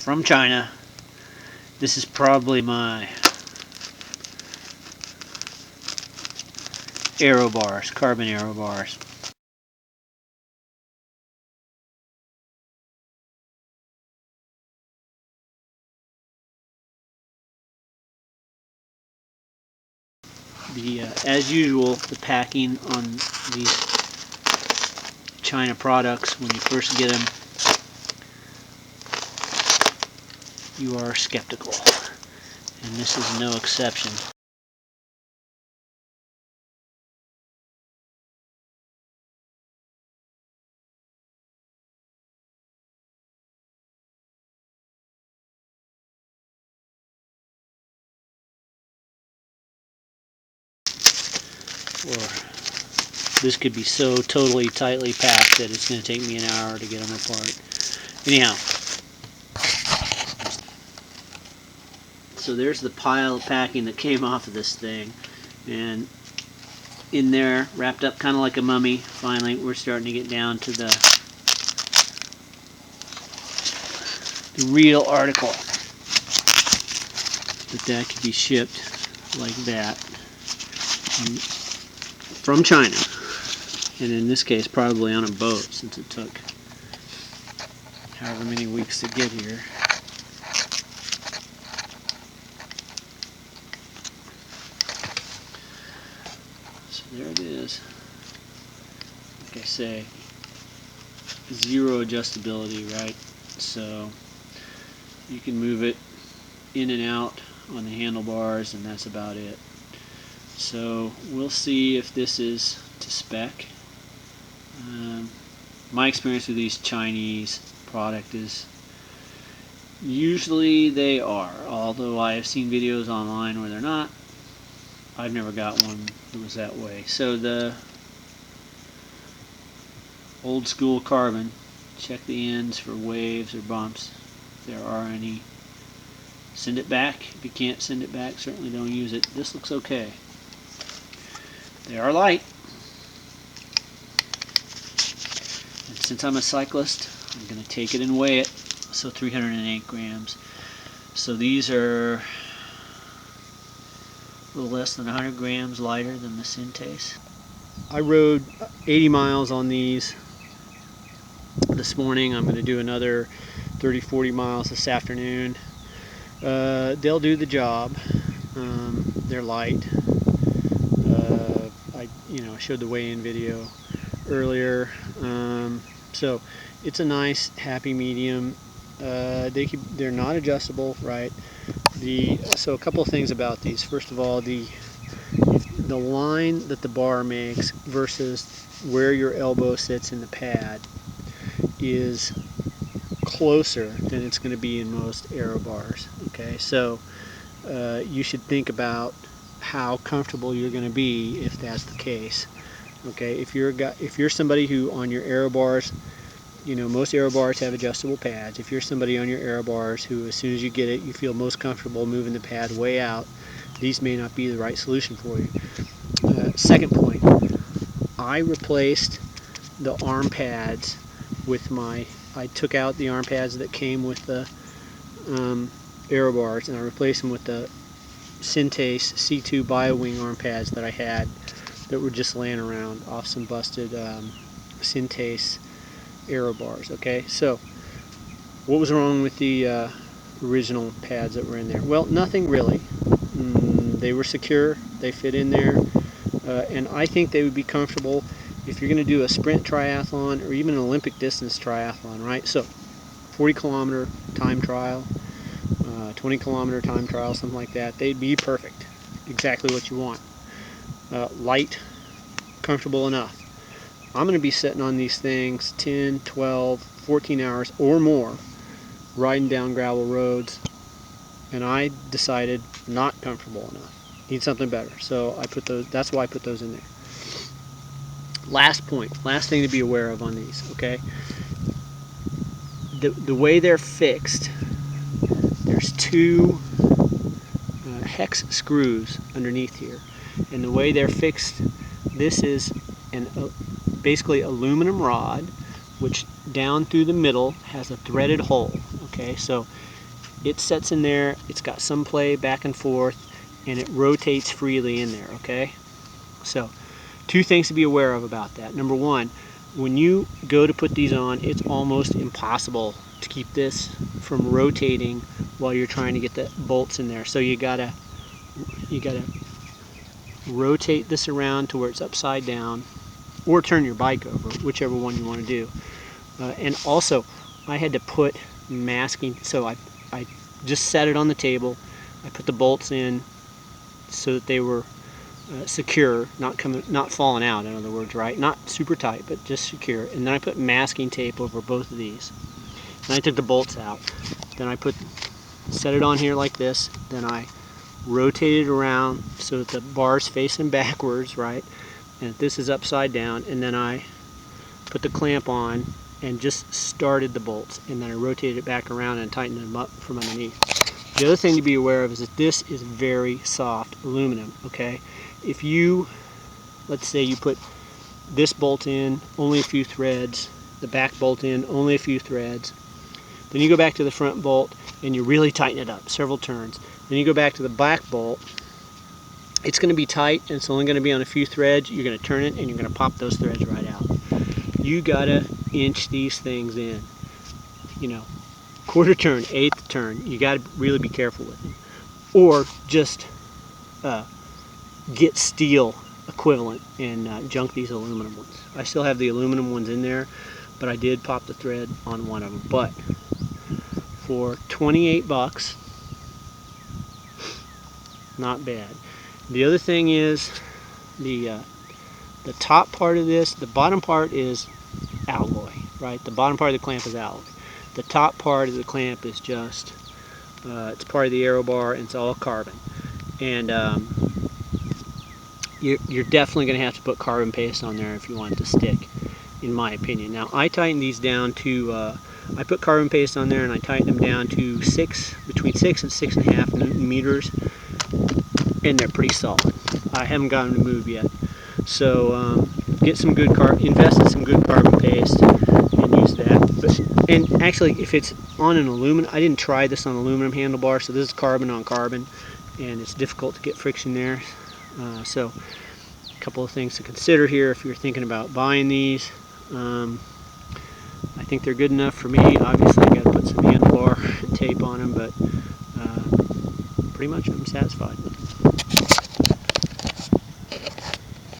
from China. This is probably my aerobars, carbon aerobars. As usual, the packing on these China products, when you first get them, you are skeptical, and this is no exception. Or this could be so totally tightly packed that it's going to take me an hour to get them apart. Anyhow, so there's the pile of packing that came off of this thing, and in there, wrapped up kind of like a mummy, finally we're starting to get down to the real article that could be shipped like that from China, and in this case probably on a boat, since it took however many weeks to get here. So there it is. Like I say, zero adjustability, right? So you can move it in and out on the handlebars, and that's about it. So we'll see if this is to spec. My experience with these Chinese product is usually they are, although I have seen videos online where they're not. I've never got one that was that way. So the old school carbon, check the ends for waves or bumps if there are any. Send it back. If you can't send it back, certainly don't use it. This looks okay. They are light. And since I'm a cyclist, I'm going to take it and weigh it. So 308 grams. So these are a little less than 100 grams lighter than the Syntace. I rode 80 miles on these this morning. I'm going to do another 30-40 miles this afternoon. They'll do the job. They're light. I showed the weigh-in video earlier. So it's a nice happy medium. They're not adjustable, right? So a couple of things about these. First of all, the line that the bar makes versus where your elbow sits in the pad is closer than it's going to be in most aerobars. Okay, so you should think about how comfortable you're going to be if that's the case. Okay, if you're somebody who on your aerobars, most aerobars have adjustable pads. If you're somebody on your aerobars who, as soon as you get it, you feel most comfortable moving the pad way out, these may not be the right solution for you. Second point, I replaced the arm pads with I took out the arm pads that came with the aerobars, and I replaced them with the Syntace C2 BioWing arm pads that I had that were just laying around off some busted Syntace aerobars. Okay, so what was wrong with the original pads that were in there? Well, nothing really. They were secure, they fit in there, and I think they would be comfortable if you're going to do a sprint triathlon or even an Olympic distance triathlon, right? So 40-kilometer time trial, 20-kilometer time trial, something like that. They'd be perfect. Exactly what you want. Light, comfortable enough. I'm going to be sitting on these things 10, 12, 14 hours or more riding down gravel roads, and I decided not comfortable enough. Need something better. So that's why I put those in there. Last thing to be aware of on these, okay? The way they're fixed, there's two hex screws underneath here, and the way they're fixed, this is basically aluminum rod, which down through the middle has a threaded hole. Okay, so it sets in there, it's got some play back and forth, and it rotates freely in there, okay? So, two things to be aware of about that. Number one, when you go to put these on, it's almost impossible to keep this from rotating while you're trying to get the bolts in there. So you gotta rotate this around to where it's upside down, or turn your bike over, whichever one you want to do. And also, I had to put masking, so I just set it on the table. I put the bolts in so that they were secure, not falling out, in other words, right? Not super tight, but just secure. And then I put masking tape over both of these. Then I took the bolts out. Then I set it on here like this. Then I rotate it around so that the bar's facing backwards, right? And this is upside down. And then I put the clamp on and just started the bolts. And then I rotated it back around and tightened them up from underneath. The other thing to be aware of is that this is very soft aluminum, okay? If you, let's say you put this bolt in, only a few threads, the back bolt in, only a few threads, then you go back to the front bolt and you really tighten it up, several turns. Then you go back to the back bolt, it's going to be tight and it's only going to be on a few threads. You're going to turn it and you're going to pop those threads right out. You got to inch these things in, you know, quarter turn, eighth turn. You got to really be careful with it. Or just get steel equivalent and junk these aluminum ones. I still have the aluminum ones in there, but I did pop the thread on one of them. But for 28 bucks, not bad. The other thing is the top part of this, the bottom part is alloy, right? The bottom part of the clamp is alloy. The top part of the clamp is just, it's part of the aerobar, and it's all carbon. And you're definitely going to have to put carbon paste on there if you want it to stick, in my opinion. Now, I tighten these down to, I put carbon paste on there and I tighten them down to between 6 and 6.5 Newton meters, and they're pretty solid. I haven't gotten them to move yet. So get some good invest in some good carbon paste and use that. And actually, if it's on an aluminum, I didn't try this on aluminum handlebar, so this is carbon on carbon, and it's difficult to get friction there. So a couple of things to consider here if you're thinking about buying these. I think they're good enough for me. Obviously, I got to put some handlebar tape on them, but pretty much I'm satisfied with them.